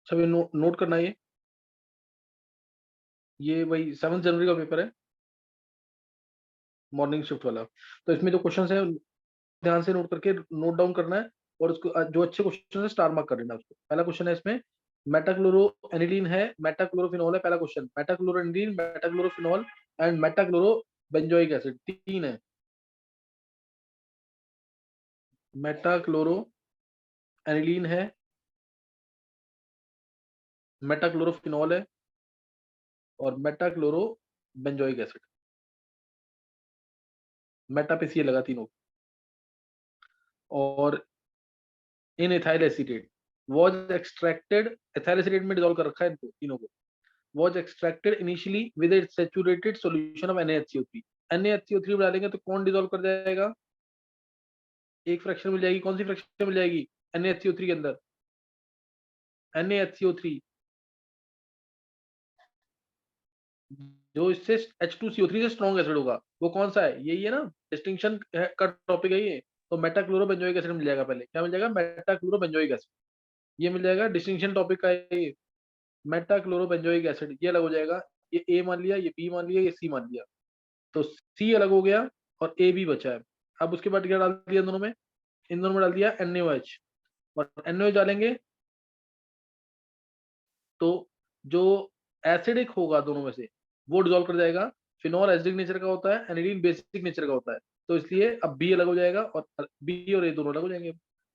सब नोट करना है। ये वही 7 जनवरी का पेपर है, मॉर्निंग शिफ्ट वाला। तो इसमें जो क्वेश्चन है ध्यान से नोट करके नोट डाउन करना है, और उसको जो अच्छे क्वेश्चन है स्टार मार्क कर देना उसको। पहला क्वेश्चन है इसमें, मेटाक्लोरो एनिलीन है, मेटाक्लोरोफिनॉल है। पहला question, metachloro aniline, metachlorophenol and metachloro benzoic acid, तीन है। मेटाक्लोरो एनिलीन है, मेटाक्लोरोफिनॉल है, और मेटाक्लोरो बेंजोइक एसिड। मेटा पे सी लगा तीनों। और in ethyl acetate was extracted, ethyl acetate में डिजोल्व कर रखा है इनको तीनों को। Was extracted initially with it saturated solution of NaHCO3। NaHCO3 डालेंगे तो कौन डिजोल्व कर जाएगा? एक फ्रैक्शन मिल जाएगी। कौन सी फ्रैक्शन मिल जाएगी NaHCO3 के अंदर? NaHCO3 जो इससे H2CO3 से स्ट्रॉन्ग एसिड होगा, वो कौन सा है? यही है ना, डिस्टिंक्शन का टॉपिक है ये। तो मेटाक्लोरोबेंजोइक एसिड मिल जाएगा। पहले क्या मिल जाएगा? मेटाक्लोरोबेंजोइक एसिड, ये मिल जाएगा। डिस्टिंक्शन टॉपिक का ये मेटाक्लोरोबेंजोइक एसिड, ये अलग हो जाएगा। ये ए मान लिया, ये बी मान लिया, ये सी मान लिया, तो सी अलग हो गया और ए भी बचा है। अब उसके बाद क्या डाल दिया दोनों में? इन दोनों में डाल दिया NaOH। और NaOH डालेंगे तो जो एसिडिक होगा दोनों में से वो डिजोल्व कर जाएगा। फिनॉल एसिडिक नेचर का होता है, एनिलीन बेसिक नेचर का होता है। तो इसलिए अब बी अलग हो जाएगा और बी और ए दोनों अलग हो जाएंगे।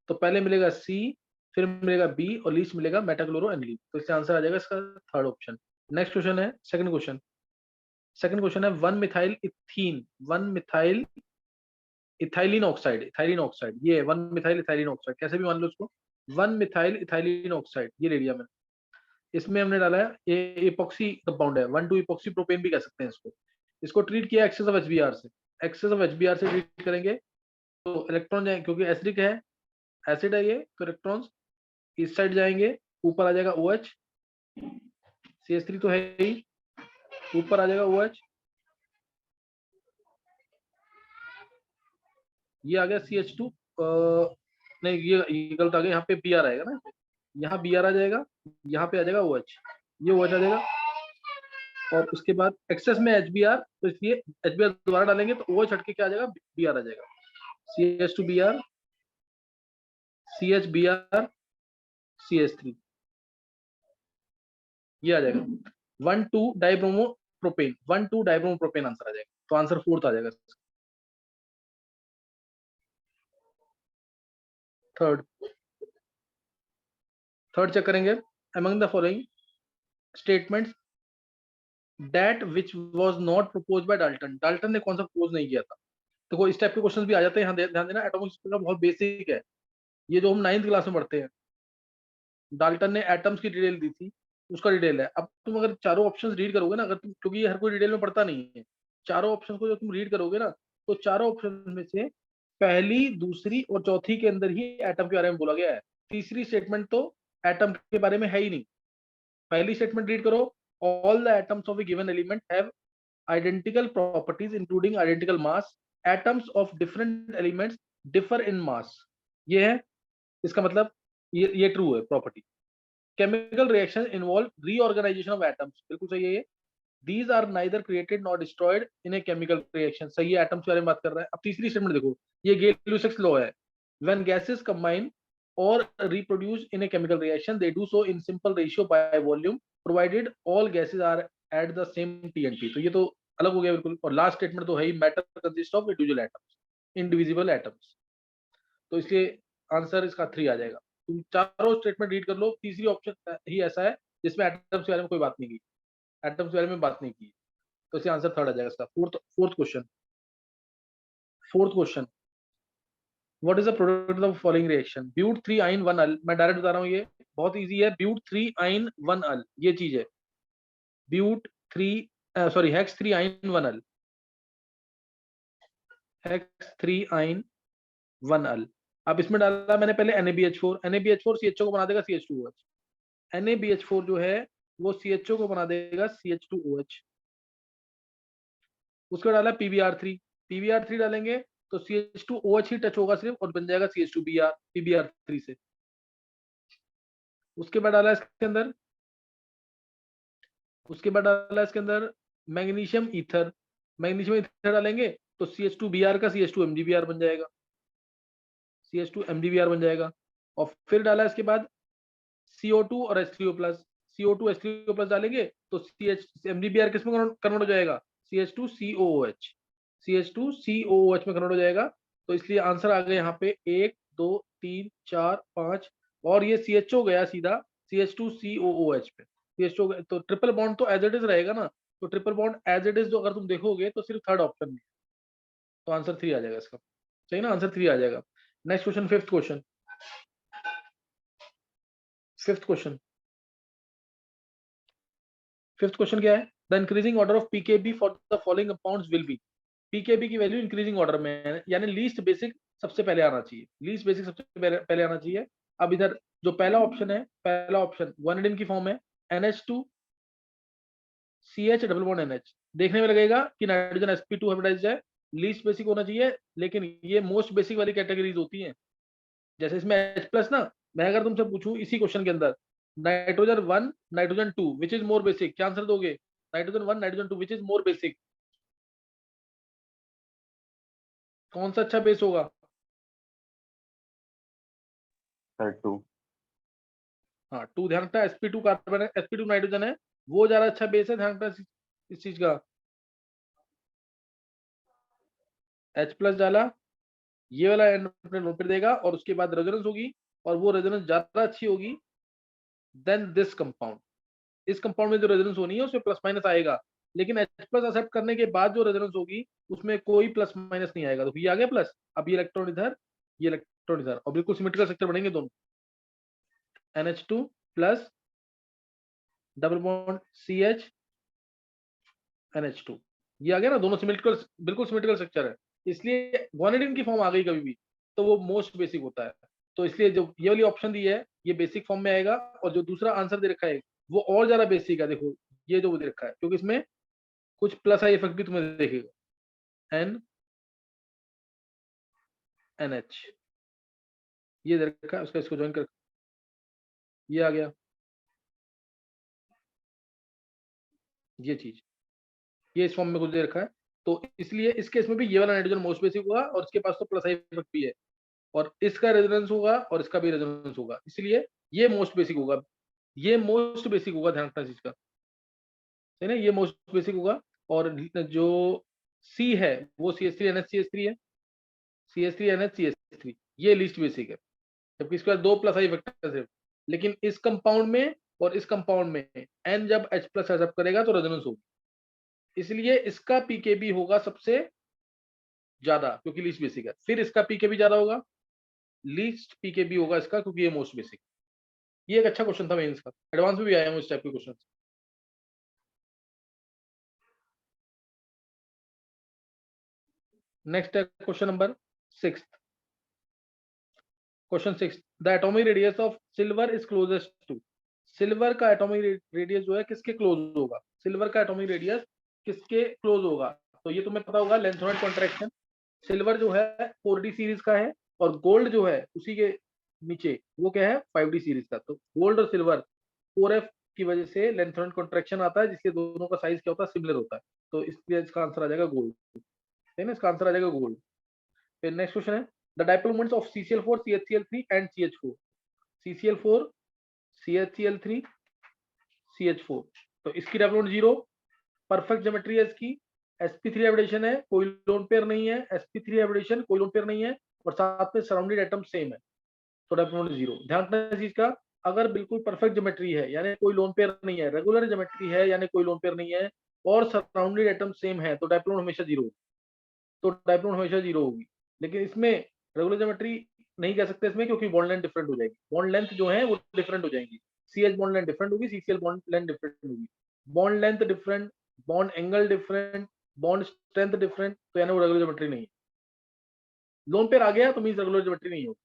तो पहले मिलेगा सी, फिर मिलेगा बी, और लीस्ट मिलेगा मेटाक्लोरो एनिलीन। तो इसका आंसर आ जाएगा इसका थर्ड ऑप्शन। नेक्स्ट क्वेश्चन है, सेकंड क्वेश्चन। सेकंड क्वेश्चन है, one methyl ethene, one methyl ethylene oxide, ethylene oxide, ये वन मिथाइल इथाइलिन ऑक्साइड, कैसे भी मान लो उसको। वन मिथाइल इथाइलिन ऑक्साइड ये ले लिया मैंने। इसमें हमने डाला है ये इपॉक्सी कंपाउंड है, 1,2 इपॉक्सी प्रोपेन भी कह सकते हैं इसको। इसको ट्रीट किया एक्सेस ऑफ HBr से। एक्सेस ऑफ HBr से ट्रीट करेंगे तो इलेक्ट्रॉन जाएंगे, क्योंकि एसिडिक है, एसिड है ये, तो इलेक्ट्रॉन्स इस साइड जाएंगे, ऊपर आ जाएगा OH, CH3 तो है ही, ऊपर आ जाएगा OH, ये आ गया CH2, नहीं ये गलत आ गया, यहाँ पे Br आएगा ना, यहाँ Br आ जाएगा, यहाँ पे आ जाएगा OH, ये OH आ जाएगा। और उसके बाद एक्सेस में HBr, तो इसलिए HBr दोबारा डालेंगे तो OH हटके क्या आ जाएगा? Br आ जाएगा। CH2Br, CHBr, CH3, ये आ जाएगा। 1,2 dibromo propane, 1,2 dibromo propane answer आ जाएगा। तो आंसर फोर्थ आ जाएगा। थर्ड, थर्ड चेक करेंगे। Among the following statements that which was not proposed by Dalton, Dalton ने कौन सा प्रपोज नहीं किया था? देखो इस टाइप के क्वेश्चंस भी आ जाते हैं, यहाँ ध्यान देना। एटॉमिक स्ट्रक्चर बहुत बेसिक है, ये जो हम 9th क्लास में पढ़ते हैं। डाल्टन ने एटम्स की डिटेल दी थी, उसका डिटेल है। अब तुम अगर चारों ऑप्शंस रीड करोगे ना, अगर तुम, क्योंकि ये हर कोई डिटेल में पढ़ता नहीं है, चारों ऑप्शंस को जब तुम रीड करोगे ना, तो चारों ऑप्शन में से पहली, दूसरी और चौथी के अंदर ही एटम के बारे में बोला गया है। तीसरी स्टेटमेंट तो एटम के बारे में है ही नहीं। पहली स्टेटमेंट रीड करो, all the atoms of A given element have identical properties including identical mass, atoms of different elements differ in mass, ये है। इसका मतलब ये ट्रू है property. Chemical reaction involve reorganisation of atoms, बिल्कुल सही है ये। These are neither created not destroyed in a chemical reaction, सही है, एटम्स के बारे में बात कर रहा है। अब तीसरी स्टेटमेंट देखो, ये गेल-लुसाक्स लॉ है। व्हेन गैसेस कंबाइन और reproduce in a chemical reaction they do so in simple ratio by volume provided all gases are at the same TNT। तो ये तो अलग हो गया बिल्कुल। और लास्ट स्टेटमेंट तो है ही, matter consist of individual atoms, indivisible atoms. तो इसलिए आंसर इसका 3 आ जाएगा। तुम चारों स्टेटमेंट रीड कर लो, तीसरी ऑप्शन ही ऐसा है जिसमें एटम्स के बारे में कोई बात नहीं की, एटम्स के बारे में बात नहीं की। तो इसलिए आंसर थर्ड आ जाएगा इसका। Fourth question, fourth question, what is the product of following reaction? But 3 yne 1 अल, मैं डायरेक्ट बता रहा हूँ, ये बहुत इजी है। ब्यूट 3 आइन 1 अल, ये चीज है। ब्यूट 3 सॉरी हेक्स 3 आइन 1 अल, हेक्स 3 आइन 1 अल। अब इसमें डाला मैंने पहले NaBH4, NaBH4 CHO को बना देगा CH2OH। NaBH4 जो है वो CHO को बना देगा CH2OH। उसके बाद डाला PbR3, PbR3 डालेंगे तो CH2OH ही टच होगा सिर्फ, और बन जाएगा CH2Br PbR3 से। उसके बाद डाला इसके अंदर, उसके बाद डाला इसके अंदर मैग्नीशियम ईथर, मैग्नीशियम ईथर डालेंगे तो CH2Br का CH2MgBr बन जाएगा, CH2MgBr बन जाएगा। और फिर डाला इसके बाद CO2 और H3O plus, CO2 H3O plus डालेंगे तो MgBr किस में कन्वर्ट हो जाएगा, CH2COOH, CH2COOH में कन्वर्ट हो जाएगा। तो इसलिए आंसर आ गया यहाँ पे 1 2 3 4 5, और ये CHO गया सीधा CH2COOH पे, CHO तो ट्रिपल बॉन्ड तो एज इट इज रहेगा ना, तो triple bond as it is जो अगर तुम देखोगे तो सिर्फ थर्ड ऑप्शन में, तो आंसर 3 आ जाएगा इसका, सही ना, आंसर 3 आ जाएगा। Next question, fifth question, fifth question, fifth question क्या है, the increasing order of pKb for the following compounds will be, pKb की वैल्यू इंक्रीजिंग ऑर्डर में है, यानी लीस्ट बेसिक सबसे पहले आना चाहिए, लीस्ट बेसिक सबसे पहले आना चाहिए। अब इधर जो पहला ऑप्शन है, पहला ऑप्शन वनएडिन की फॉर्म है NH2 CH double bond NH, देखने में लगेगा कि नाइट्रोजन sp2 हाइब्रिडाइज्ड है, लीस्ट बेसिक होना चाहिए, लेकिन ये मोस्ट बेसिक वाली कैटेगरीज होती हैं। जैसे इसमें H प्लस ना, मैं अगर तुमसे पूछूं इसी क्वेश्चन के अंदर nitrogen 1 nitrogen 2 which is more basic, क्या आंसर दोगे, nitrogen 1 nitrogen 2 which is more basic, कौन सा अच्छा बेस होगा, सर 2। हाँ 2 ध्यान रखना, sp2 कार्बन है, sp2 नाइट्रोजन है, वो ज्यादा अच्छा बेस है, ध्यान रखना इस चीज का। H प्लस डाला, ये वाला एंड अपने नोट पर देगा, और उसके बाद रेजोनेंस होगी, और वो रेजोनेंस ज्यादा अच्छी होगी देन दिस कंपाउंड, इस कंपाउंड में जो रेजोनेंस होनी है उसमें प्लस माइनस आएगा, लेकिन H प्लस एक्सेप्ट करने के बाद जो रेजोनेंस होगी उसमें कोई प्लस माइनस नहीं आएगा, तो ये आ गया प्लस, अब ये इलेक्ट्रॉन इधर, ये इलेक्ट्रॉन इधर, और बिल्कुल सिमेट्रिकल स्ट्रक्चर बनेंगे दोनों, NH2 plus double bond CH NH2, ये आ गया ना, दोनों सिमेट्रिकल, बिल्कुल सिमेट्रिकल स्ट्रक्चर है, इसलिए गुआनिडीन की फॉर्म आ गई कभी भी तो वो मोस्ट बेसिक होता है, तो इसलिए जो ये वाली ऑप्शन दी है ये बेसिक फॉर्म में आएगा, और जो दूसरा आंसर दे रखा है वो और ज्यादा बेसिक है, देखो ये जो दे रखा है, क्योंकि इसमें कुछ प्लस आई इफेक्ट भी तुम्हें देखेगा, NH ये दे रखा है, उसका इसको ज्वाइन कर, ये आ गया ये चीज, ये इस फॉर्म में कुछ दे रखा है, तो इसलिए इस केस में भी ये वाला नाइट्रोजन मोस्ट बेसिक होगा, और इसके पास तो प्लस आई इफेक्ट भी है, और इसका रेजोनेंस होगा और इसका भी रेजोनेंस होगा, इसलिए ये मोस्ट बेसिक होगा, ये मोस्ट बेसिक होगा, ध्यान रखना चीज का, है ना, ये मोस्ट बेसिक होगा। और जो सी है वो CH3NH है, CH3NH ये लीस्ट बेसिक है, जबकि इसके बाद दो प्लस आई फैक्टर है, लेकिन इस कंपाउंड में और इस कंपाउंड में N जब H प्लस एक्सेप्ट करेगा तो रेजोनेंस होगी, इसलिए इसका पीकेबी होगा सबसे ज्यादा क्योंकि लीस्ट बेसिक है, फिर इसका पीकेबी ज्यादा होगा, लीस्ट पीकेबी होगा इसका क्योंकि ये मोस्ट बेसिक। ये एक अच्छा क्वेश्चन था मेंस का, एडवांस में भी आया हूं इस टाइप के क्वेश्चन। नेक्स्ट है question number 6, question 6, the atomic radius of silver is closest to, silver का एटॉमिक रेडियस जो है किसके क्लोज होगा, सिल्वर का एटॉमिक रेडियस किसके क्लोज होगा, तो ये तुम्हें पता होगा लेंथोइड कॉन्ट्रैक्शन, सिल्वर जो है 4D सीरीज का है, और गोल्ड जो है उसी के नीचे वो क्या है 5D सीरीज का, तो गोल्ड और सिल्वर 4F की वजह से लेंथोइड कॉन्ट्रैक्शन आता है, जिससे दोनों का साइज क्या होता है सिमिलर होता है, तो इसलिए इसका आंसर आ जाएगा गोल्ड, है ना, इसका आंसर आ जाएगा गोल्ड। फिर नेक्स्ट क्वेश्चन है the dipole moments of CCl4 CHCl3 and CH4, CCl4 CHCl3 CH4, तो इसकी डाइपोल मोमेंट 0, परफेक्ट ज्योमेट्री है इसकी, sp3 हाइब्रिडेशन है, कोई लोन पेयर नहीं है, sp3 हाइब्रिडेशन कोई लोन पेयर नहीं है, और साथ में सराउंडेड एटम सेम है, तो डाइपोल मोमेंट 0, ध्यान रखना इस चीज का, अगर बिल्कुल परफेक्ट ज्योमेट्री है यानी कोई लोन पेयर नहीं है, रेगुलर ज्योमेट्री है यानी कोई लोन पेयर नहीं है, और सराउंडेड एटम सेम है, तो डाइपोल मोमेंट हमेशा 0, तो डाइपोल मोमेंट हमेशा 0 होगी, लेकिन इसमें रेगुलर ज्योमेट्री नहीं कह सकते इसमें, क्योंकि बॉन्ड लेंथ डिफरेंट हो जाएगी, बॉन्ड लेंथ जो है वो डिफरेंट हो जाएंगी, CH बॉन्ड लेंथ डिफरेंट होगी, CCl बॉन्ड लेंथ डिफरेंट होगी, bond length different, bond angle different, bond strength different, तो यानी वो रेगुलर ज्योमेट्री नहीं है, लोन पेयर आ गया तो मीन रेगुलर ज्योमेट्री नहीं होगी,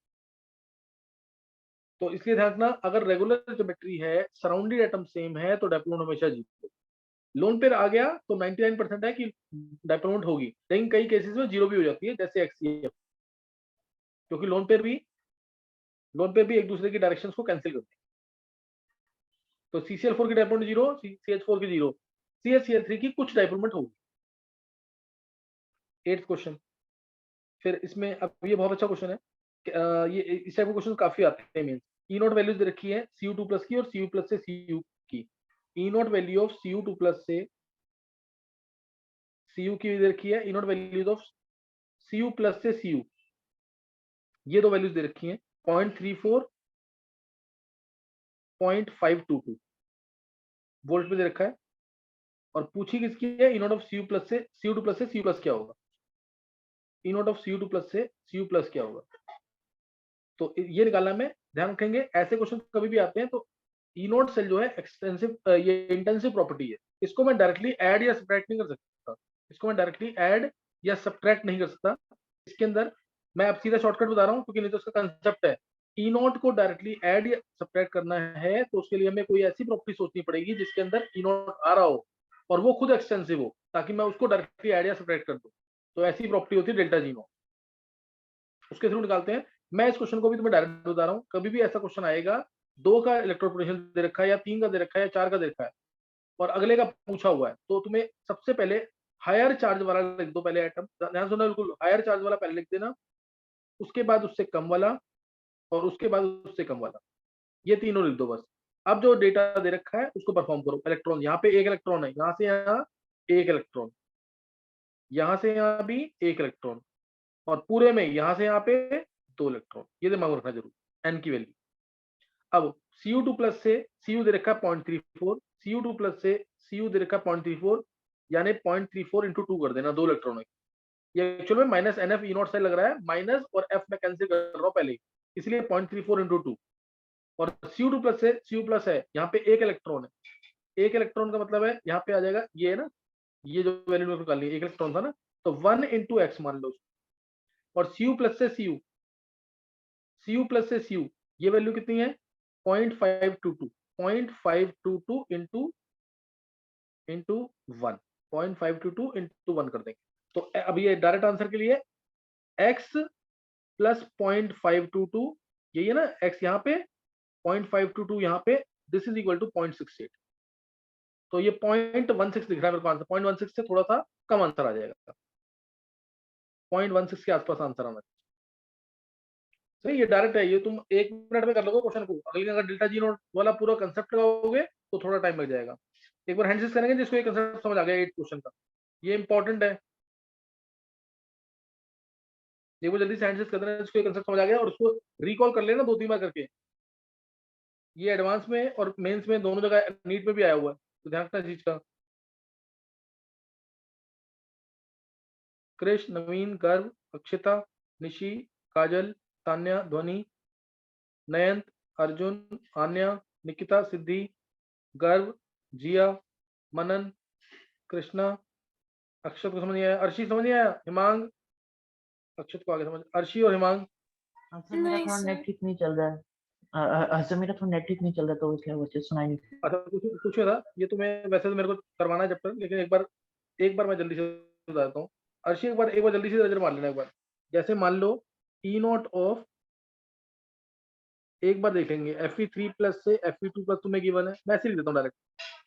तो इसलिए ध्यान रखना अगर रेगुलर ज्योमेट्री है सराउंडेड एटम सेम है तो डाइपोल मोमेंट हमेशा 0, लोन पेयर आ गया तो 99% है कि डाइपोल मोमेंट होगी, लेकिन कई केसेस में 0 भी हो जाती है जैसे XCF, क्योंकि लोन पेयर भी एक दूसरे की डायरेक्शंस को कैंसिल करते हैं, तो CCl4 की डायपोलमेंट 0, CH4 की 0, CH3 की कुछ डायपोलमेंट होगी। 8th question. फिर इसमें अब ये बहुत अच्छा क्वेश्चन है, ये इस टाइप के क्वेश्चन काफी आते हैं मेंस। ई नॉट वैल्यूज दे रखी है Cu2 प्लस की और Cu प्लस से Cu की। E naught value of Cu2 plus से Cu की दे रखी है, E naught values of Cu plus से Cu, ये दो वैल्यूज दे रखी हैं 0.34, 0.522 वोल्ट में दे रखा है। और पूछी किसकी है, E not of Cu plus से Cu2 प्लस से Cu प्लस क्या होगा, ई नॉट ऑफ Cu2 प्लस से Cu प्लस क्या होगा, तो ये निकालना में ध्यान रखेंगे। ऐसे क्वेश्चन कभी भी आते हैं तो ई नोट सेल जो है एक्सटेंसिव, ये इंटेंसिव प्रॉपर्टी है, इसको मैं डायरेक्टली ऐड या सब्ट्रैक्ट नहीं कर सकता, इसको मैं डायरेक्टली ऐड या सब्ट्रैक्ट नहीं कर सकता। इसके अंदर मैं अब सीधा शॉर्टकट बता रहा हूँ, क्योंकि नहीं तो उसका कंसेप्ट है ई नोट को डायरेक्टली ऐड या सब्ट्रैक्ट करना है, तो उसके लिए हमें कोई ऐसी प्रॉपर्टी सोचनी पड़ेगी जिसके अंदर ई नोट आ रहा हो और वो खुद एक्सटेंसिव हो, ताकि मैं उसको डायरेक्टली ऐड या सब्ट्रैक्ट कर दूं। तो ऐसी प्रॉपर्टी होती है डेल्टा जी नोट, उसके थ्रू निकालते हैं। मैं इस क्वेश्चन को भी तुम्हें डायरेक्ट बता रहा हूँ, कभी भी ऐसा क्वेश्चन आएगा 2 का इलेक्ट्रोड पोटेंशियल दे रखा है या 3 का दे रखा है या 4 का दे रखा है और अगले का पूछा हुआ है, तो तुम्हें सबसे पहले हायर चार्ज वाला लिख दो पहले आइटम, ध्यान सुनना बिल्कुल, हायर चार्ज वाला पहले लिख देना, उसके बाद उससे कम वाला और उसके बाद उससे कम वाला, ये तीनों लिख दो बस। अब जो डेटा दे रखा है उसको परफॉर्म करो। इलेक्ट्रॉन, यहाँ पे एक इलेक्ट्रॉन है, यहाँ से यहाँ एक इलेक्ट्रॉन, यहाँ से यहाँ भी एक इलेक्ट्रॉन, और पूरे में यहाँ से यहाँ पे 2 इलेक्ट्रॉन, ये दिमाग में रखना जरूर, n की वैल्यू। अब Cu2 प्लस से Cu दे रखा है 0.34, Cu2 प्लस से Cu दे रखा है 0.34, यानी 0.34 इंटू 2 कर देना, 2 इलेक्ट्रॉन है। ये एक्चुअल में माइनस NF ई नॉट से लग रहा है, माइनस और F में कैंसिल कर रहा हूँ पहले, इसलिए 0.34 इंटू 2। और Cu2 प्लस से Cu प्लस है, यहाँ पे एक इलेक्ट्रॉन है, एक इलेक्ट्रॉन का मतलब है यहाँ पे आ जाएगा ये है ना, ये जो वैल्यू निकालनी है, एक इलेक्ट्रॉन था ना, तो 1 इंटू एक्स मान लो। और Cu प्लस से Cu प्लस से Cu, ये वैल्यू कितनी है 0.522, 0.522 इंटू 1, 0.522 इंटू 1 कर देंगे। तो अब ये डायरेक्ट आंसर के लिए x प्लस 0.522, यही है ना, x यहाँ पे 0.522 यहाँ पे, दिस इज इक्वल टू 0.68। तो ये 0.16 दिख रहा है मेरे को आंसर, 0.16 से थोड़ा सा कम आंसर आ जाएगा, 0.16 के आसपास आंसर आना। सही, ये डायरेक्ट है, ये तुम 1 मिनट में कर लोगे क्वेश्चन को। अगर डेल्टा जी नोट वाला पूरा कंसेप्ट लगाओगे तो थोड़ा टाइम लग जाएगा। एक बार हैंडसेस करेंगे जिसको ये कंसेप्ट समझ आ गया 8 क्वेश्चन का, ये इंपॉर्टेंट है। देखो जल्दी से हैंडसेस कर देना जिसको ये कंसेप्ट समझ आ गया, और उसको रिकॉल कर लेना 2-3 बार करके। ये एडवांस में और मेंस में दोनों जगह, नीट में भी आया हुआ है, तो ध्यान रखना चीज का। कृष्ण, नवीन, गर्व, अक्षिता, निशी, काजल, तान्या, ध्वनि, नयंत, अर्जुन, आन्या, निकिता, सिद्धि, गर्व, जिया, मनन, कृष्णा, अक्षत को समझ नहीं आया, अर्शी समझ नहीं आया, हिमांग, अक्षत को आगे समझ, अर्शी और हिमांग। सर मेरा नहीं थोड़ा सर। नेट ठीक नहीं चल रहा है। सर मेरा थोड़ा नेट ठीक नहीं चल रहा, तो इसलिए बच्चे सुनाई नहीं। अच्छा कुछ था, ये तुम्हें वैसे तो मेरे को करवाना है चैप्टर, लेकिन एक बार मैं जल्दी से बता देता हूँ। अर्शी एक बार जल्दी से नजर मार लेना एक बार। जैसे मान लो ई नॉट ऑफ, एक बार देखेंगे Fe3 प्लस से Fe2 प्लस तुम्हें गिवन है, मैं ऐसे लिख देता हूँ डायरेक्ट,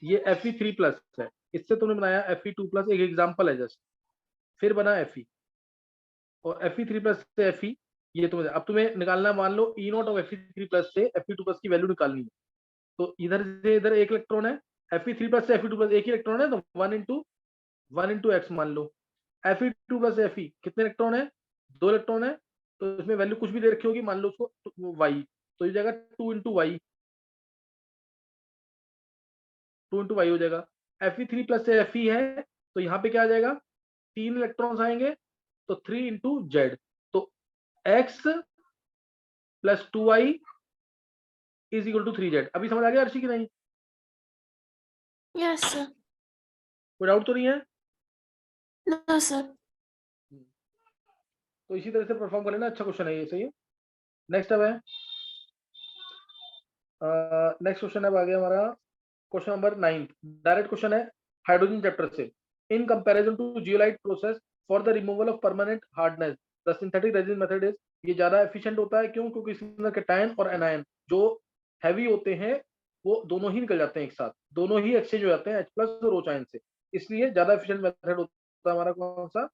ये Fe3 प्लस है, इससे तुमने बनाया Fe2 प्लस, एक एग्जाम्पल है जस्ट, फिर बना Fe, और Fe3 प्लस से Fe, ये तुम्हें अब तुम्हें निकालना, मान लो ई नॉट ऑफ Fe3 प्लस से Fe2 प्लस की वैल्यू निकालनी है। तो इधर से इधर एक इलेक्ट्रॉन है, Fe3 प्लस से Fe2 प्लस एक ही इलेक्ट्रॉन है, तो 1 इंटू एक्स मान लो। Fe2 प्लस Fe कितने इलेक्ट्रॉन है, 2 इलेक्ट्रॉन है, तो इसमें वैल्यू कुछ भी दे रखी होगी, मान लो उसको वाई, तो ये जाएगा 2 इंटू वाई, 2 इंटू वाई हो जाएगा। Fe3 प्लस से Fe है, तो यहाँ पे क्या आ जाएगा, 3 इलेक्ट्रॉन्स आएंगे, तो 3 इंटू जेड, तो x plus 2y is equal to 3z। अभी समझ आ गया अर्शी की नहीं? Yes sir. कोई डाउट तो नहीं है? No sir. तो इसी तरह से परफॉर्म कर लेना, अच्छा क्वेश्चन है ये, सही है। नेक्स्ट अब है नेक्स्ट क्वेश्चन अब आ गया हमारा क्वेश्चन नंबर 9, डायरेक्ट क्वेश्चन है हाइड्रोजन चैप्टर से। In comparison to zeolite process for the removal of permanent hardness the synthetic resin method is, ये ज्यादा एफिशिएंट होता है, क्यों? क्योंकि इसके अंदर कैटायन और एनायन जो हैवी होते हैं वो दोनों ही निकल जाते हैं एक साथ, दोनों ही एक्सचेंज हो जाते हैं H+ और OH आयन से, इसलिए ज्यादा एफिशिएंट मेथड होता है हमारा कौन सा,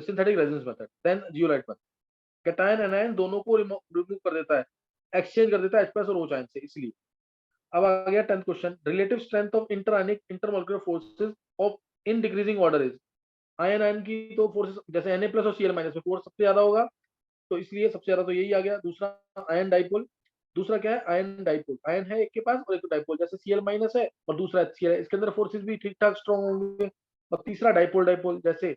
synthetic resonance method than zeolite method. Cation anion दोनों को रिमूव कर देता है, एक्सचेंज कर देता है H+ और OH आयन से, इसलिए। अब आ गया 10th question, relative strength of interionic intermolecular forces of in decreasing order is. Ion ion की तो फोर्सेस जैसे Na+ और Cl- में फोर्स सबसे ज्यादा होगा, तो इसलिए सबसे ज्यादा तो यही आ गया। दूसरा आयन डाइपोल, दूसरा क्या है, आयन डाइपोल, आयन है एक के पास और एक डाइपोल, जैसे Cl- है और दूसरा HCl है, इसके अंदर फोर्सेस भी ठीक ठाक स्ट्रॉन्ग होंगे। और तीसरा डाइपोल डाइपोल, जैसे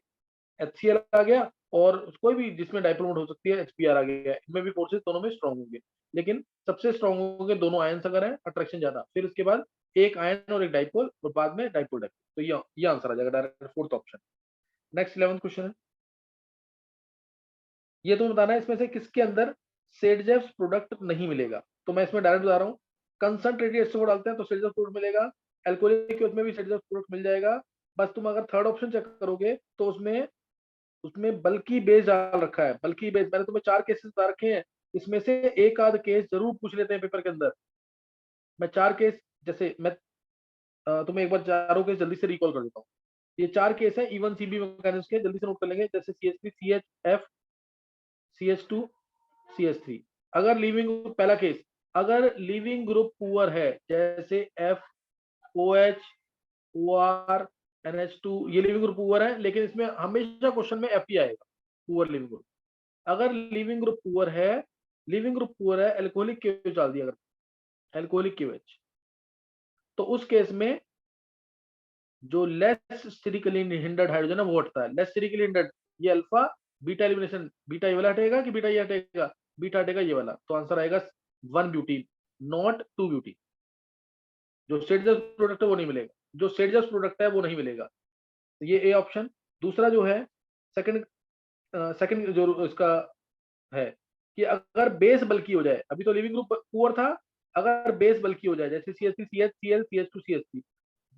HCl आ गया और कोई भी जिसमें डाइपोल मोड हो सकती है HPr आ गया, इनमें भी फोर्सेस दोनों में स्ट्रॉन्ग होंगे, लेकिन सबसे स्ट्रॉन्ग होंगे दोनों आयन अगर है, अट्रैक्शन ज्यादा, फिर उसके बाद एक आयन और एक डाइपोल और बाद में डाइपोल डाइपोल, तो ये आंसर आ जाएगा direct, fourth option. Next 11th question है, ये तो बताना है इसमें से किसके अंदर सेडजेव्स प्रोडक्ट नहीं मिलेगा, तो मैं इसमें डायरेक्ट बता रहा हूँ, कंसंट्रेटेड एस्टर डालते हैं तो सेडजेव्स प्रोडक्ट मिलेगा, एल्कोहलिक में भी सेडजेव्स प्रोडक्ट मिल जाएगा, बस तुम अगर थर्ड ऑप्शन चेक करोगे तो उसमें उसमें बल्की बेस डाल रखा है, बल्की बेस, मैंने तुम्हें 4 केसेस बता रखे हैं, इसमें से एक आध केस जरूर पूछ लेते हैं पेपर के अंदर। मैं 4 केस, जैसे मैं तुम्हें एक बार चारों केस जल्दी से रिकॉल कर देता हूँ। ये 4 केस है E1 CB मैकेनिज्म के, जल्दी से नोट कर लेंगे, जैसे CH3 CHF CH2 CH3। अगर लिविंग, पहला केस, अगर लिविंग ग्रुप पुअर है, जैसे FOH OR NH2, ये लिविंग ग्रुप पुअर है, लेकिन इसमें हमेशा क्वेश्चन में Fe आएगा, पुअर लिविंग ग्रुप। अगर लिविंग ग्रुप पुअर है, लिविंग ग्रुप पुअर है, एल्कोहलिक केओएच डाल दिया, अगर एल्कोहलिक केओएच, तो उस केस में जो लेस स्टेरिकली हिंडर्ड हाइड्रोजन है वो हटता है, लेस स्टेरिकली हिंडर्ड, ये अल्फा बीटा एलिमिनेशन, बीटा ये वाला हटेगा कि बीटा ये हटेगा, बीटा हटेगा ये वाला, तो आंसर आएगा 1 ब्यूटीन, नॉट 2 ब्यूटीन। जो सेडजस प्रोडक्ट है वो नहीं मिलेगा, जो सेडजस प्रोडक्ट है वो नहीं मिलेगा, तो ये ए ऑप्शन। दूसरा जो है, सेकंड सेकंड जो इसका है कि अगर बेस बल्की हो जाए, अभी तो लिविंग ग्रुप पुअर था, अगर बेस बल्की हो जाए, जैसे CH3 CHCl CH2 CH3,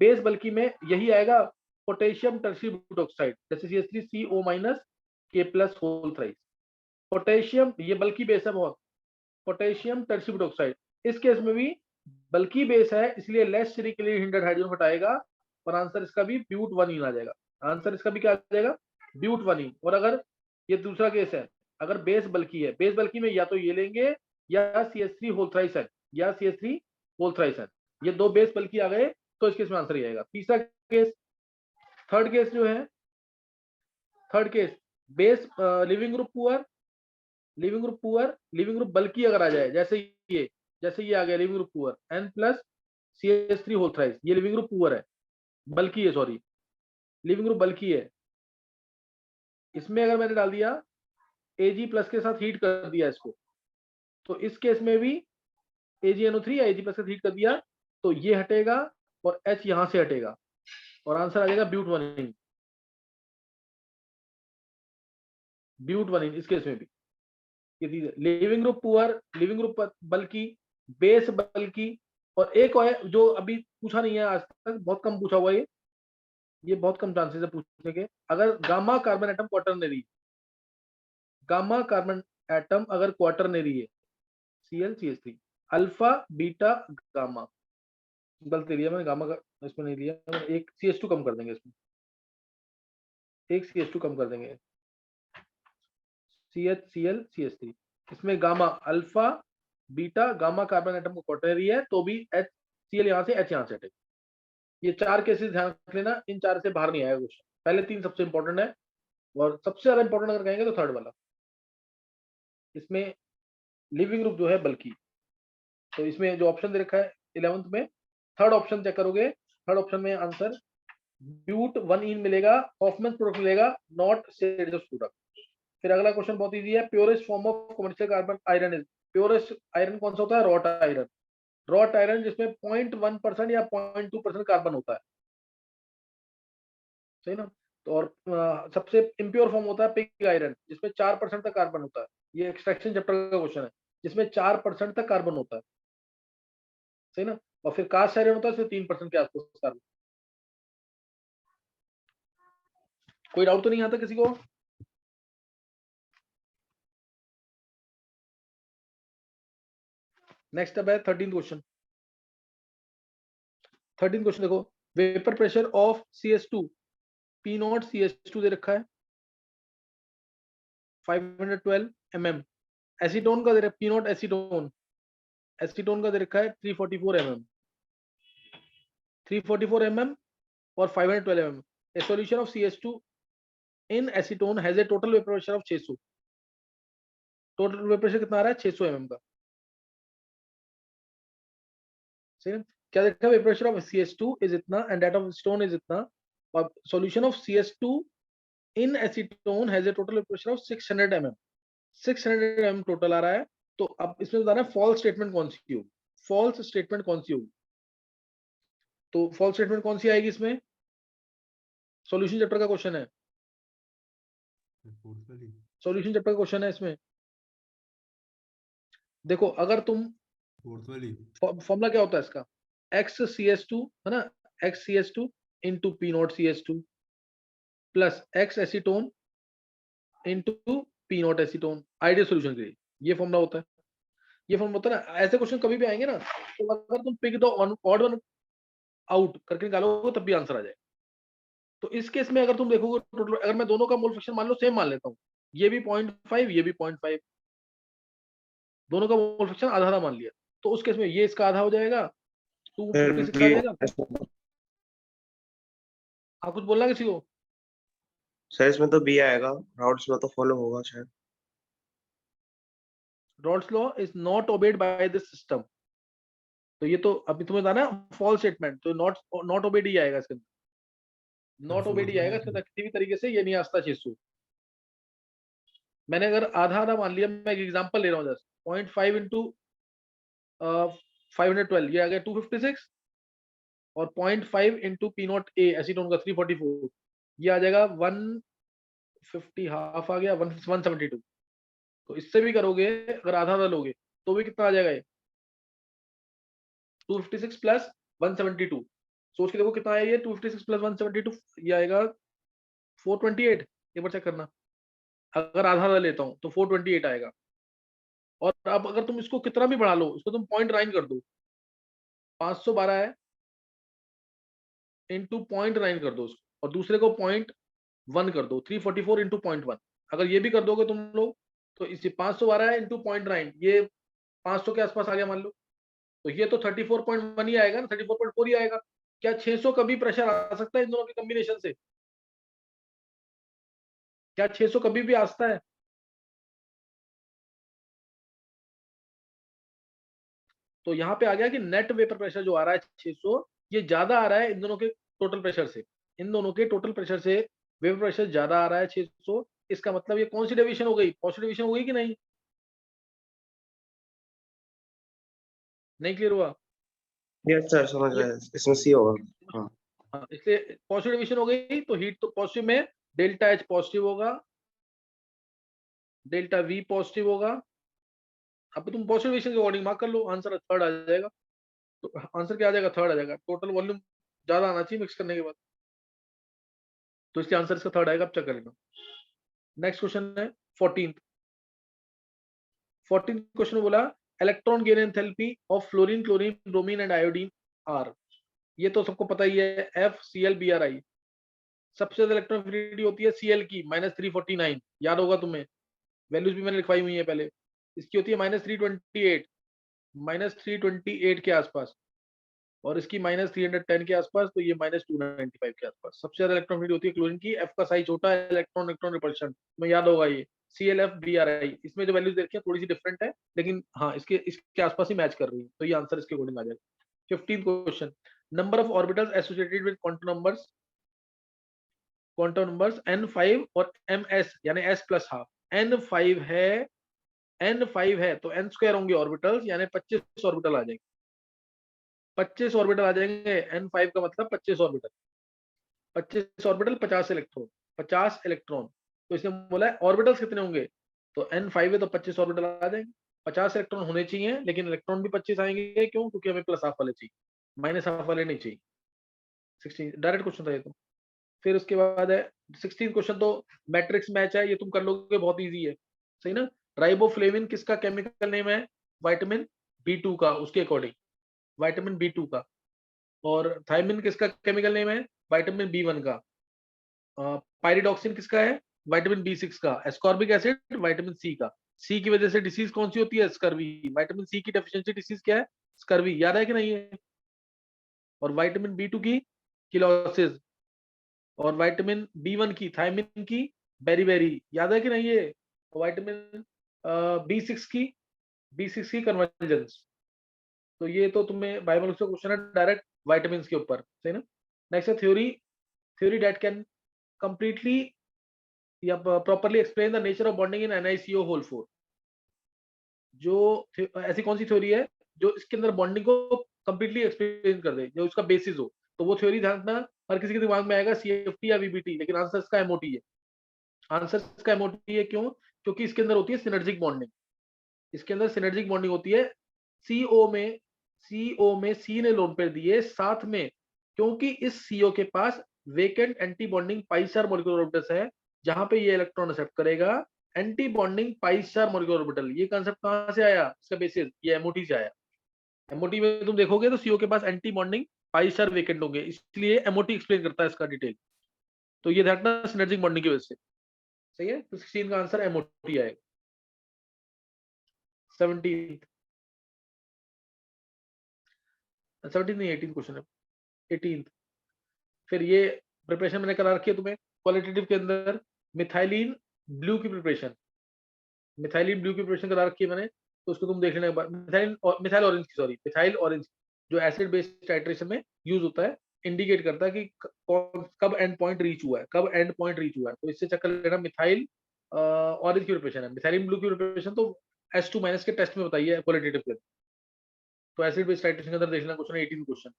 base बल्की में यही आएगा, पोटेशियम टर्शियरी बुटॉक्साइड, जैसे CH3 CO- K+ whole thrice, potassium, ये बल्की बेस है बहुत, पोटेशियम टर्शियरी बुटॉक्साइड, इस केस में भी बल्की बेस है, इसलिए लेस स्टेरिकली हिंडर्ड हाइड्रोजन हटाएगा, और आंसर इसका भी ब्यूट 1 आ जाएगा, आंसर इसका भी क्या आ जाएगा, ब्यूट 1। और अगर ये दूसरा केस है, अगर बेस बल्की है, बेस बल्की में या तो ये लेंगे या CH3 होल थ्राइस है, या CH3 होल थ्राइस है, ये दो बेस बल्की आ गए तो इस केस में आंसर ही आएगा। तीसरा केस, थर्ड केस जो है, third case, base leaving group poor, leaving group poor, leaving group bulky अगर आ जाए, जैसे ये आ गया leaving group poor N+ CH3 whole thrice, ये लिविंग ग्रुप पुअर है, बल्की है, सॉरी लिविंग ग्रुप बल्की है, इसमें अगर मैंने डाल दिया Ag+ के साथ हीट कर दिया इसको, तो इस केस में भी AgNO3 या Ag+ के साथ हीट कर दिया तो ये हटेगा और H यहां से हटेगा, और आंसर आ जाएगा ब्यूट 1, ब्यूट 1 इस केस में भी। Leaving group poor, leaving group bulky, base bulky, और एक और जो अभी पूछा नहीं है आज तक, बहुत कम पूछा हुआ है, ये बहुत कम चांसेस है पूछने के, अगर gamma carbon atom quaternary, gamma carbon atom अगर क्वाटरनरी है, Cl CH3, alpha beta gamma, गलती लिया मैंने, गामा का इसमें नहीं लिया, एक CH2 कम कर देंगे इसमें, एक CH2 कम कर देंगे, CHCl CH3, इसमें gamma alpha beta gamma carbon atom को क्वाटरनरी है, तो भी HCl यहाँ से H यहाँ से हटेगा। ये 4 केसेस ध्यान रख लेना, इन 4 से बाहर नहीं आएगा क्वेश्चन, पहले 3 सबसे इंपॉर्टेंट है, और सबसे ज्यादा इंपॉर्टेंट अगर कहेंगे तो थर्ड वाला, इसमें लिविंग ग्रुप जो है बल्कि, तो इसमें जो ऑप्शन दे रखा है 11th में, थर्ड ऑप्शन चेक करोगे, थर्ड ऑप्शन में आंसर ब्यूट 1 मिलेगा, हॉफमैन प्रोडक्ट मिलेगा, नॉट सेडजस प्रोडक्ट। फिर अगला क्वेश्चन बहुत इजी है, purest form of commercial carbon iron is, purest iron कौन सा होता है, रॉट आयरन, रॉट आयरन जिसमें 0.1% या 0.2% कार्बन होता है, सही ना। तो और सबसे इम्प्योर फॉर्म होता है पिग आयरन, जिसमें 4% तक कार्बन होता है, ये एक्सट्रैक्शन चैप्टर का क्वेश्चन है, जिसमें 4% तक कार्बन होता है, सही ना। और फिर कास्ट आयरन होता है, इसमें 3% के आसपास कार्बन। कोई डाउट तो नहीं आता किसी को? नेक्स्ट अब है 13th क्वेश्चन, 13 क्वेश्चन देखो, vapour pressure of CS2 P0 CS2 दे रखा है 512 mm, एसीटोन का दे रखा है P0 एसीटोन का दे रखा है 344 mm, 344 mm और 512 mm. A solution of CS2 in acetone has a total vapor pressure of 600. Total vapour pressure कितना आ रहा है 600 mm का, सही है। क्या देखा, vapour pressure of CS2 is इतना and that of acetone is इतना, और solution of CS2 in acetone has a total vapour pressure of 600 mm, 600 mm total आ रहा है। तो अब इसमें बताना है फॉल्स स्टेटमेंट कौन सी होगी, फॉल्स स्टेटमेंट कौन सी होगी। तो फॉल्स स्टेटमेंट कौन सी आएगी इसमें, सॉल्यूशन चैप्टर का क्वेश्चन है, सॉल्यूशन चैप्टर का क्वेश्चन है इसमें। देखो अगर तुम फॉर्मूला क्या होता है इसका, XCS2 है ना, XCS2 into P0 CS2 plus X acetone into P0 acetone, ideal solution के लिए ये फॉर्मूला होता है। ये फॉर्मूला होता है ना, ऐसे क्वेश्चन कभी भी आएंगे ना, तो अगर तुम pick the odd one out करके निकालोगे तब भी आंसर आ जाए। तो इस केस में अगर तुम देखोगे टोटल, अगर मैं दोनों का मोल फ्रैक्शन मान लो सेम मान लेता हूँ, ये भी 0.5 ये भी 0.5, दोनों का मोल फ्रैक्शन आधा आधा मान लिया, तो उस केस में ये इसका आधा हो जाएगा, 256 आ जाएगा। आप कुछ बोलना किसी को? सर इसमें तो बी आएगा, राउट्स लॉ तो फॉलो होगा शायद। Raoult's law is not obeyed by this system, तो ये तो अभी तुम्हें बताना फॉल्स स्टेटमेंट, तो नॉट ओबेड ही आएगा इसके अंदर, नॉट ओबेड ही आएगा इसमें, किसी भी तरीके से ये नहीं आता 600। मैंने अगर आधा आधा मान लिया, मैं एक एग्जांपल ले रहा हूँ जस्ट, 0.5 into 512 ये आ गया 256, और 0.5 into P0 A एसीटोन का 344 ये आ जाएगा 150, हाफ आ गया 172। तो इससे भी करोगे अगर आधा आधा लोगे तो भी कितना आ जाएगा ये 256 प्लस 172, सोच के देखो कितना है ये 256 प्लस 172, ये आएगा 428, एक बार चेक करना, अगर आधा आधा लेता हूं तो 428 आएगा। और अब अगर तुम इसको कितना भी बढ़ा लो, इसको तुम 0.9 कर दो, 512 है इंटू 0.9 कर दो उसको, और दूसरे को 0.1 कर दो, 344 इंटू 0.1, अगर ये भी कर दोगे तुम लोग तो इसे 512 है इंटू 0.9, ये 500 के आसपास आ गया मान लो, तो ये तो 34.1 ही आएगा ना, 34.4 ही आएगा। क्या 600 कभी प्रेशर आ सकता है इन दोनों के कॉम्बिनेशन से? क्या 600 कभी भी आ सकता है? तो यहाँ पे आ गया कि नेट वेपर प्रेशर जो आ रहा है 600, ये ज्यादा आ रहा है इन दोनों के टोटल प्रेशर से, इन दोनों के टोटल प्रेशर से वेपर प्रेशर ज्यादा आ रहा है 600। इसका मतलब ये कौन सी डेविएशन हो गई, पॉजिटिव डेविएशन हो गई कि नहीं? नहीं क्लियर हुआ? यस सर समझ गए, इसमें सी होगा। हाँ, इसलिए पॉजिटिव डिविजन हो गई तो हीट तो पॉजिटिव में डेल्टा H पॉजिटिव होगा, डेल्टा V पॉजिटिव होगा। अब तुम पॉजिटिव डिविजन के अकॉर्डिंग मार्क कर लो, आंसर थर्ड आ जाएगा। तो आंसर क्या आ जाएगा, थर्ड आ जाएगा, टोटल वॉल्यूम ज्यादा आना चाहिए मिक्स करने के बाद, तो इसके आंसर इसका थर्ड आएगा। अब चेक कर लेना। नेक्स्ट क्वेश्चन है 14th क्वेश्चन में बोला electron gain enthalpy of fluorine, chlorine, bromine and iodine are. ये तो सबको पता ही है, FCl Bri। सबसे ज्यादा इलेक्ट्रॉन एफिनिटी होती है Cl की -349, याद होगा तुम्हें, वैल्यूज भी मैंने लिखवाई हुई है पहले। इसकी होती है -328 के आसपास, और इसकी -310 के आसपास, तो ये -295 के आसपास। सबसे ज्यादा इलेक्ट्रॉन एफिनिटी होती है क्लोरीन की, F का साइज छोटा है, इलेक्ट्रॉन इलेक्ट्रॉन रिपल्शन तुम्हें याद होगा ये ClF Bri। इसमें जो वैल्यूज देखी है थोड़ी सी डिफरेंट है, लेकिन हाँ इसके आसपास ही मैच कर रही है, तो ये आंसर इसके अकॉर्डिंग आ जाएगा। 15th question, number of orbitals associated with quantum numbers n5 और ms यानी s प्लस हाफ। n5 है तो n स्क्वायर होंगे ऑर्बिटल्स, यानी 25 ऑर्बिटल आ जाएंगे, 25 ऑर्बिटल आ जाएंगे। n5 का मतलब 25 ऑर्बिटल, 25 ऑर्बिटल 50 इलेक्ट्रॉन, 50 इलेक्ट्रॉन। तो इसने बोला है ऑर्बिटल्स कितने होंगे, तो n5 है तो 25 ऑर्बिटल आ जाएंगे। 50 इलेक्ट्रॉन होने चाहिए, लेकिन इलेक्ट्रॉन भी 25 आएंगे, क्यों? क्योंकि हमें प्लस हाफ वाले चाहिए, माइनस हाफ वाले नहीं चाहिए। 16 डायरेक्ट क्वेश्चन था ये तो। फिर उसके बाद है 16 क्वेश्चन, तो मैट्रिक्स मैच है, ये तुम कर लोगे, बहुत इजी है, सही ना। राइबोफ्लेविन किसका केमिकल नेम है? विटामिन B2 का, उसके अकॉर्डिंग विटामिन B2 का। और थायमिन किसका केमिकल नेम है? विटामिन B1 का। पायरिडॉक्सिन किसका है? विटामिन B6 का। एस्कॉर्बिक एसिड विटामिन C का। सी की वजह से डिसीज कौन सी होती है? स्कर्वी। विटामिन सी की डेफिशिएंसी डिसीज क्या है? स्कर्वी। याद है कि नहीं है? और विटामिन B2 की किलोसिस, और विटामिन B1 की थायमिन की बेरीबेरी। याद है कि नहीं है? विटामिन B6 की कन्वर्जेंस। तो ये तो तुम्हें बायोलॉजी का क्वेश्चन है डायरेक्ट विटामिन के ऊपर, सही ना? नेक्स्ट है थ्योरी दैट कैन कंप्लीटली या properly explain the nature of bonding in NiCO whole 4। जो ऐसी कौन सी थ्योरी है जो इसके अंदर बॉन्डिंग को कंप्लीटली एक्सप्लेन कर दे, जो उसका बेसिस हो? तो वो थ्योरी ध्यान रखना, हर किसी के दिमाग में आएगा CFT या VBT, लेकिन आंसर इसका MOT है। आंसर इसका MOT है। क्यों? क्योंकि इसके अंदर होती है सिनर्जिक बॉन्डिंग। इसके अंदर सिनर्जिक बॉन्डिंग होती है। CO में C ने लोन पेयर दिए साथ में, क्योंकि इस CO के पास vacant antibonding pi star molecular orbital है, जहां पे ये इलेक्ट्रॉन एक्सेप्ट करेगा antibonding pi star molecular orbital. ये कांसेप्ट कहां से आया? इसका बेसिस ये MOT से आया। MOT में तुम देखोगे तो CO के पास antibonding pi star vacant होंगे, इसलिए MOT एक्सप्लेन करता है इसका डिटेल। तो ये ध्यान रखना सिनर्जिक बॉन्डिंग की वजह से, सही है? तो 16 का आंसर MOT आएगा। 17 नहीं 18 क्वेश्चन है। 18 फिर ये प्रिपरेशन मैंने करा रखी है तुम्हें क्वालिटेटिव के अंदर। मिथाइलिन ब्लू की प्रिपरेशन करा रखी है मैंने, तो उसको तुम देख लेना एक बार। मिथाइल ऑरेंज की, सॉरी, मिथाइल ऑरेंज जो एसिड बेस्ड टाइट्रेशन में यूज होता है, इंडिकेट करता है कि कब एंड पॉइंट रीच हुआ है, तो इससे चक्कर लेना। मिथाइल ऑरेंज की प्रिपरेशन है। मिथाइलिन ब्लू की प्रिपरेशन तो S2- के टेस्ट में बताइए क्वालिटेटिव के। तो एसिड बेस्ड टाइट्रेशन के अंदर देखना क्वेश्चन 18 क्वेश्चन।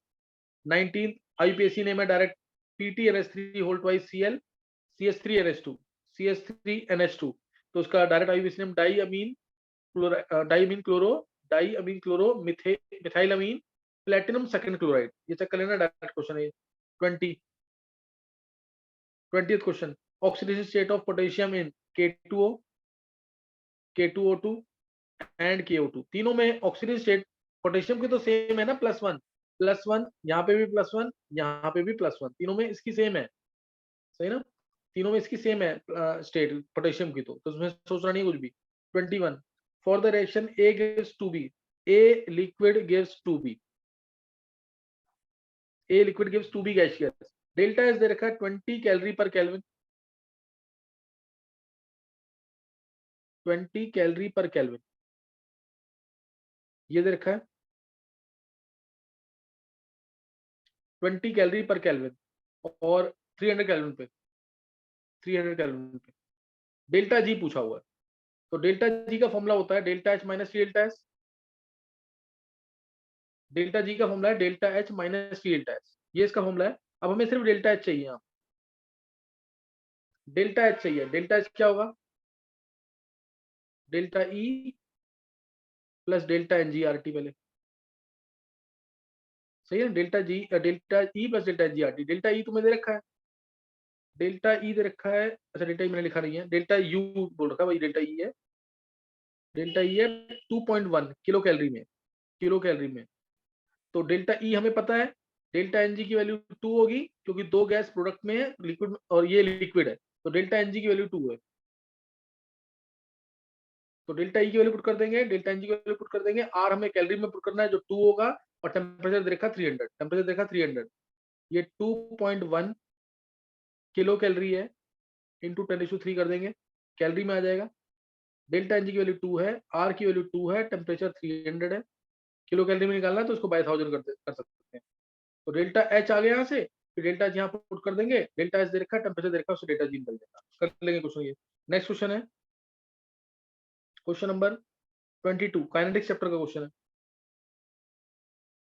19 IUPAC नेम है direct PTNS3 whole twice Cl CH3NH2 CH3NH2। तो उसका direct IUPAC name diammine chloro methylamine platinum second chloride. ये चेक कर लेना, डायरेक्ट क्वेश्चन है। 20th question, oxidation state of potassium in K2O K2O2 and KO2। तीनों में oxidation state potassium की तो सेम है ना, +1 यहाँ पे भी +1, यहाँ पे भी +1, तीनों में इसकी सेम है, सही ना? तीनों में इसकी सेम है स्टेट पोटेशियम की, तो उसमें सोचना नहीं कुछ भी। 21 for the reaction A gives 2B, A liquid gives 2B, A liquid gives 2B gaseous। Delta S दे रखा है 20 कैलोरी पर केल्विन, 20 कैलोरी पर केल्विन ये दे रखा है, 20 कैलोरी पर केल्विन और 300 केल्विन पे, डेल्टा जी पूछा हुआ है। तो डेल्टा जी का फॉर्मूला होता है delta H minus T delta S. Delta G का फॉर्मूला है delta H minus T delta S, ये इसका फॉर्मूला है। अब हमें सिर्फ डेल्टा H चाहिए। यहाँ डेल्टा H चाहिए। डेल्टा H क्या होगा? Delta E plus delta NGRT पहले, सही है? Delta E plus delta NGRT। Delta E तुम्हें दे रखा है, डेल्टा E दे रखा है। अच्छा, डेल्टा E मैंने लिखा नहीं है, डेल्टा U बोल रखा है भाई, डेल्टा E है। डेल्टा E है 2.1 किलो कैलोरी में। तो डेल्टा E हमें पता है, डेल्टा Ng की वैल्यू 2 होगी, क्योंकि दो गैस प्रोडक्ट में है, लिक्विड और ये लिक्विड है, तो डेल्टा Ng की वैल्यू 2 है। तो डेल्टा E की वैल्यू पुट कर देंगे, डेल्टा Ng की वैल्यू पुट कर देंगे, R हमें कैलोरी में पुट करना है जो 2 होगा, और टेम्परेचर देखा 300, ये 2.1 किलो कैलोरी है, इंटू 10⁻³ कर देंगे, कैलोरी में आ जाएगा। डेल्टा Ng की वैल्यू 2 है, R की वैल्यू 2 है, टेम्परेचर 300 है, किलो कैलोरी में निकालना है तो उसको बाय 1000 कर सकते हैं। तो डेल्टा H आ गया यहाँ से, फिर डेल्टा G यहाँ पर पुट कर देंगे, डेल्टा H दे रखा है, टेम्परेचर दे रखा है, उससे डेल्टा G निकल जाएगा। कर लेंगे क्वेश्चन ये। नेक्स्ट क्वेश्चन है क्वेश्चन नंबर 22, काइनेटिक्स चैप्टर का क्वेश्चन है।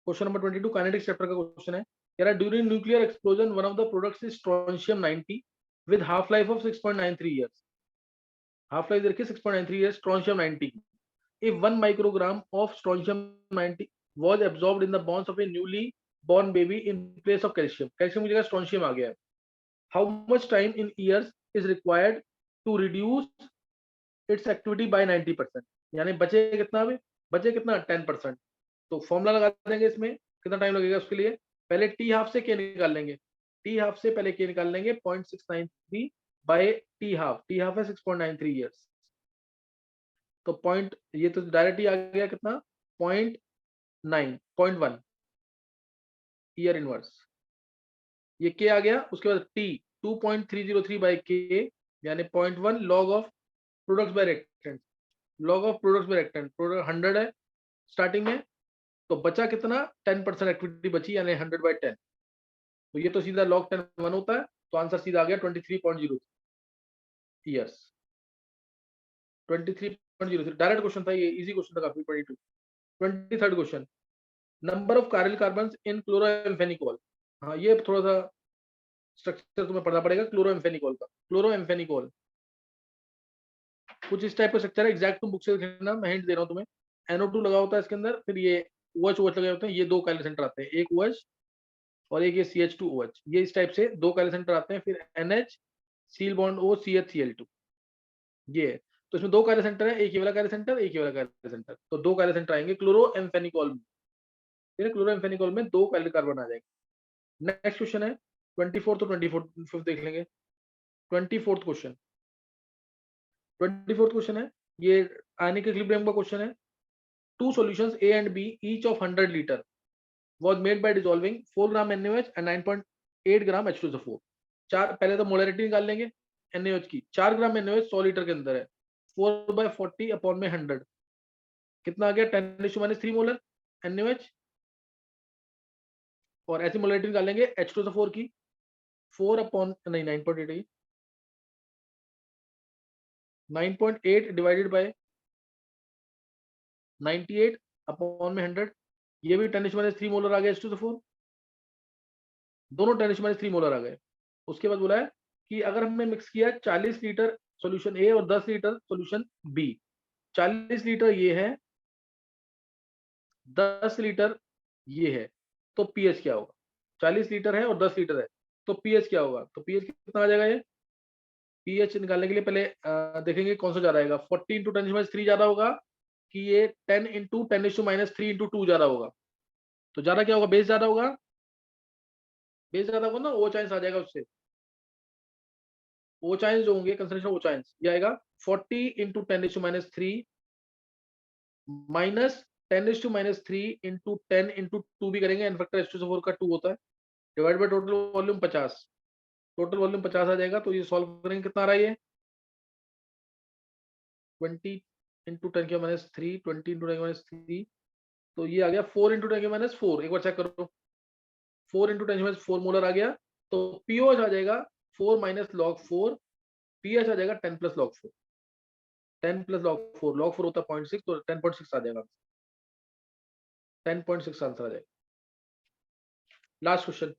क्वेश्चन नंबर 22 काइनेटिक्स चैप्टर का क्वेश्चन है। कह रहा है during nuclear explosion one of the products is strontium 90 with half life of 6.93 years. Half life देखिए 6.93 years strontium 90। If 1 microgram of strontium 90 was absorbed in the bones of a newly born baby in place of calcium, calcium की जगह strontium आ गया है, how much time in years is required to reduce its activity by 90%? यानी बचे कितना 10%। तो formula लगा देंगे इसमें, कितना टाइम लगेगा उसके लिए? पहले टी हाफ से के निकाल लेंगे, टी हाफ से पहले के निकाल लेंगे 0.693 बाय टी हाफ है 6.93 ईयर्स, तो पॉइंट ये तो डायरेक्ट ही आ गया कितना 0.1 ईयर इनवर्स, ये के आ गया। उसके बाद टी 2.303 बाय के यानी 0.1 log of products by reactant, log of products by reactant, product 100 है स्टार्टिंग में, तो बचा कितना 10% एक्टिविटी बची यानी 100/10, तो ये तो सीधा log 10 1 होता है, तो आंसर सीधा आ गया 23.03 ईयर्स, 23.03 डायरेक्ट क्वेश्चन था ये, इजी क्वेश्चन था काफी। 23rd question, number of chiral carbons in chloramphenicol. हाँ ये थोड़ा सा स्ट्रक्चर तुम्हें पढ़ना पड़ेगा क्लोरोएम्फेनिकोल का। क्लोरोएम्फेनिकोल कुछ इस टाइप का स्ट्रक्चर है, एग्जैक्ट तुम बुक से देखना, मैं हिंट दे रहा हूँ तुम्हें। NO2 लगा होता है इसके अंदर, फिर ये OH लगे होते हैं, ये दो काइल सेंटर आते हैं, एक OH और एक ये CH2OH, ये इस टाइप से दो काइल सेंटर आते हैं, फिर NH seal bond O CH Cl2, ये है। तो इसमें दो काइल सेंटर है, एक ये वाला काइल सेंटर, एक ये वाला काइल सेंटर, तो दो काइल सेंटर आएंगे क्लोरोएम्फेनिकोल में, फिर क्लोरोएम्फेनिकोल में दो काइल कार्बन आ जाएंगे। नेक्स्ट क्वेश्चन है 24 तो 24 देख लेंगे। 24th क्वेश्चन, 24th क्वेश्चन है ये आयनिक इक्विलिब्रियम का क्वेश्चन है। Two solutions A and B each of 100 liter was made by dissolving 4 gram NaOH and 9.8 gram H2SO4। चार पहले तो मोलरिटी निकाल लेंगे NaOH की, 4 ग्राम NaOH 100 लीटर के अंदर है, 4/40 अपॉन में 100 कितना आ गया 10⁻³ मोलर NaOH, और ऐसी मोलरिटी निकाल लेंगे H2SO4 की 4 अपॉन नहीं 9.8 9.8 डिवाइडेड बाय 98 अपॉन में 100, ये भी 10⁻³ मोलर आ गया H2SO4, दोनों 10⁻³ मोलर आ गए। उसके बाद बोला है कि अगर हमने मिक्स किया 40 लीटर सॉल्यूशन ए और 10 लीटर सॉल्यूशन बी, 40 लीटर ये है 10 लीटर ये है, तो पीएच क्या होगा? 40 लीटर है और 10 लीटर है, तो पीएच क्या होगा? तो पीएच कितना आ जाएगा? ये पीएच निकालने के लिए पहले देखेंगे कौन सा ज्यादा आएगा, 40 × 10⁻³ ज्यादा होगा कि ये 10 × 10⁻³ × 2 ज्यादा होगा? तो ज्यादा क्या होगा? बेस ज्यादा होगा, बेस ज्यादा होगा ना, ओ चांस आ जाएगा उससे, ओ चांस जो होंगे कंसंट्रेशन ओ चांस ये आएगा 40 × 10⁻³ माइनस 10⁻³ × 10 × 2 भी करेंगे, n फैक्टर H2SO4 का 2 होता है, divide by total volume 50, total volume 50 आ जाएगा। तो ये सॉल्व करेंगे कितना आ रहा है ये 20 × 10⁻³, 20 × 10⁻³, तो ये आ गया 4 × 10⁻⁴, एक बार चेक करो, 4 × 10⁻⁴ मोलर आ गया, तो पीओएच आ जाएगा 4 - log 4, पीएच आ जाएगा 10 + log 4, 10 + log 4, log 4 होता है 0.6, तो 10.6 आ जाएगा, 10.6 आंसर आ जाएगा। Last question,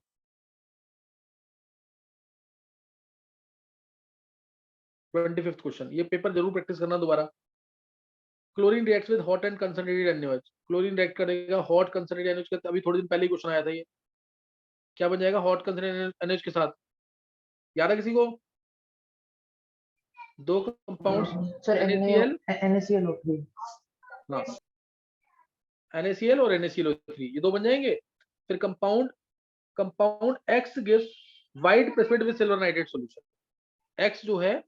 twenty fifth question, ये पेपर जरूर प्रैक्टिस करना दोबारा। Chlorine reacts with hot and concentrated NaOH, chlorine react करेगा हॉट कंसंट्रेटेड NaOH के, अभी थोड़े दिन पहले ही क्वेश्चन आया था, ये क्या बन जाएगा हॉट कंसंट्रेटेड NaOH के साथ? याद है किसी को? दो कंपाउंड्स सर NaCl, NaCl हाँ NaCl और NaClO3, ये दो बन जाएंगे। फिर compound X gives white precipitate with silver nitrate solution, X जो है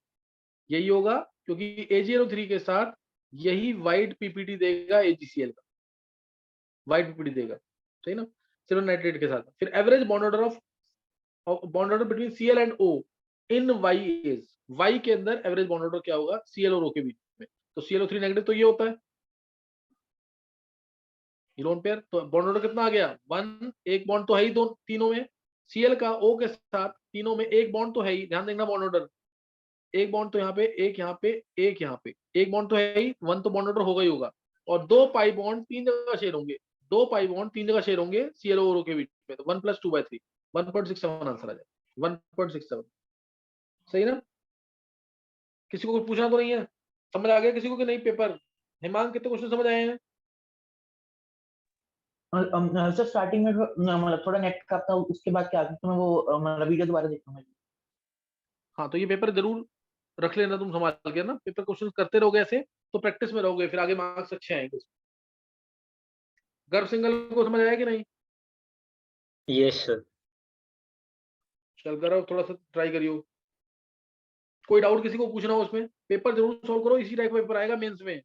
यही होगा क्योंकि AgNO3 के साथ यही व्हाइट पीपीटी देगा, AgCl का व्हाइट पीपीटी देगा, सही ना, सिल्वर नाइट्रेट के साथ। फिर average bond order between Cl and O in Y is, Y के अंदर एवरेज बॉन्ड ऑर्डर क्या होगा Cl और O के बीच में? तो ClO3 नेगेटिव, तो ये होता है लोन पेयर, तो बॉन्ड ऑर्डर कितना आ गया 1, एक बॉन्ड तो है ही दो तीनों में, Cl का O के साथ तीनों में एक बॉन्ड तो है ही, ध्यान देना बॉन्ड ऑर्डर, एक बॉन्ड तो यहाँ पे, एक यहाँ पे, एक यहाँ पे, एक बॉन्ड तो है ही, 1 तो बॉन्ड ऑर्डर होगा ही होगा, और 2 पाई बॉन्ड 3 जगह शेयर होंगे, 2 पाई बॉन्ड 3 जगह शेयर होंगे Cl और O के बीच में, तो 1 + 2/3, 1.67 आंसर आ जाएगा, 1.67, सही ना? किसी को कुछ पूछना तो नहीं है? समझ आ गया किसी को कि नहीं पेपर? हिमांक कितने क्वेश्चन समझ आए हैं? सर स्टार्टिंग में मतलब थोड़ा नेट का था, उसके बाद क्या तो मैं वो मतलब वीडियो दोबारा देखूंगा। हाँ तो ये पेपर जरूर रख लेना तुम संभाल के ना, पेपर क्वेश्चन करते रहोगे ऐसे तो प्रैक्टिस में रहोगे, फिर आगे मार्क्स अच्छे आएंगे। गर्भ सिंगल को समझ आया कि नहीं? Yes sir. चल करो, थोड़ा सा ट्राई करियो। कोई डाउट किसी को पूछना हो उसमें, पेपर जरूर सॉल्व करो, इसी टाइप का पेपर आएगा मेंस में।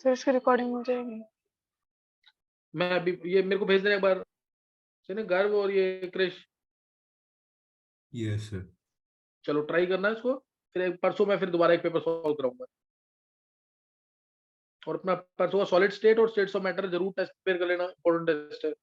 सर इसकी रिकॉर्डिंग हो जाएगी? मैं अभी ये मेरे को भेज देना एक बार, चलिए गर्व और ये क्रिश, यस सर। चलो ट्राई करना है इसको, फिर परसों मैं फिर दोबारा एक पेपर सॉल्व कराऊंगा। और अपना परसों का सॉलिड स्टेट और स्टेट्स ऑफ मैटर जरूर टेस्ट प्रिपेयर कर लेना, इंपॉर्टेंट टेस्ट है।